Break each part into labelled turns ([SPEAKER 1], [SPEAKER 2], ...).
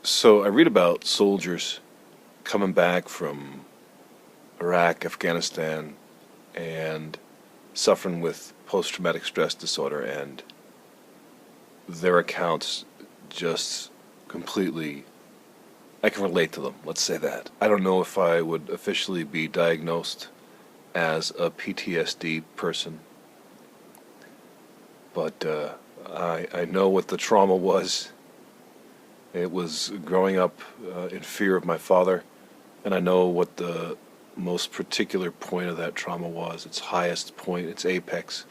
[SPEAKER 1] So I read about soldiers coming back from Iraq, Afghanistan, and suffering with post-traumatic stress disorder, and their accounts just completely, I can relate to them, let's say that. I don't know if I would officially be diagnosed as a PTSD person, but I know what the trauma was. It was growing up in fear of my father, and I know what the most particular point of that trauma was. Its highest point, its apex,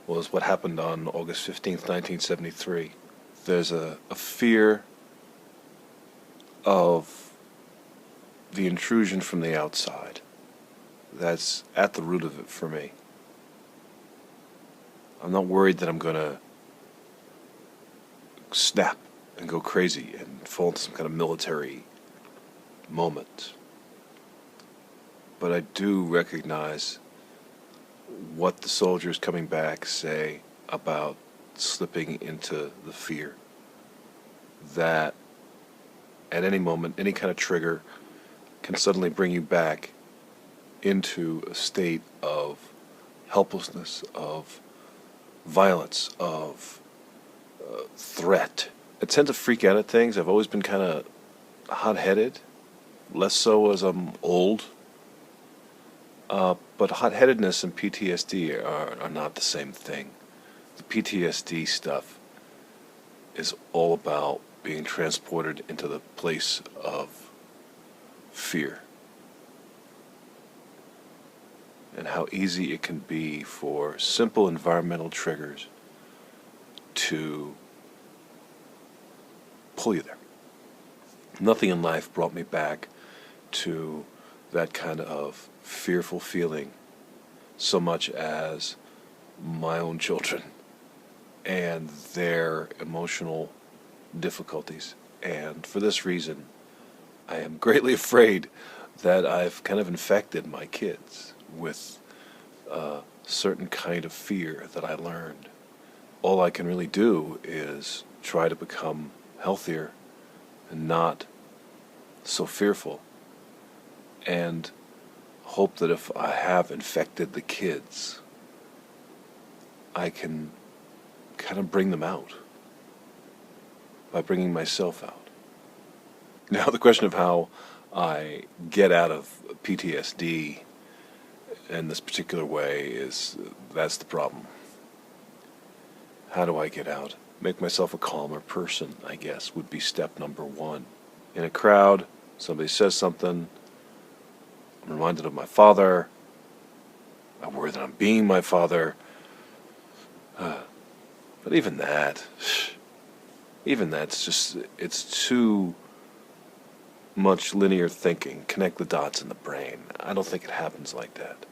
[SPEAKER 1] was what happened on August 15th, 1973. There's a fear of the intrusion from the outside that's at the root of it for me. I'm not worried that I'm going to snap and go crazy and fall into some kind of military moment. But I do recognize what the soldiers coming back say about slipping into the fear. That at any moment, any kind of trigger can suddenly bring you back into a state of helplessness, of violence, of threat. I tend to freak out at things. I've always been kind of hot-headed, less so as I'm old. But hot-headedness and PTSD are not the same thing. The PTSD stuff is all about being transported into the place of fear, and how easy it can be for simple environmental triggers to pull you there. Nothing in life brought me back to that kind of fearful feeling so much as my own children and their emotional difficulties. And for this reason, I am greatly afraid that I've kind of infected my kids with a certain kind of fear that I learned. All I can really do is try to become healthier and not so fearful, and hope that if I have infected the kids, I can kind of bring them out by bringing myself out. Now, the question of how I get out of PTSD in this particular way that's the problem. How do I get out? Make myself a calmer person, I guess, would be step number one. In a crowd, somebody says something, I'm reminded of my father, I worry that I'm being my father. But even that's just, it's too much linear thinking, connect the dots in the brain. I don't think it happens like that.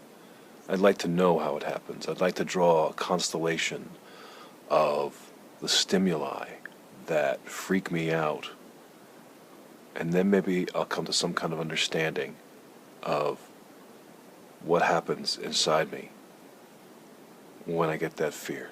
[SPEAKER 1] I'd like to know how it happens. I'd like to draw a constellation of the stimuli that freak me out, and then maybe I'll come to some kind of understanding of what happens inside me when I get that fear.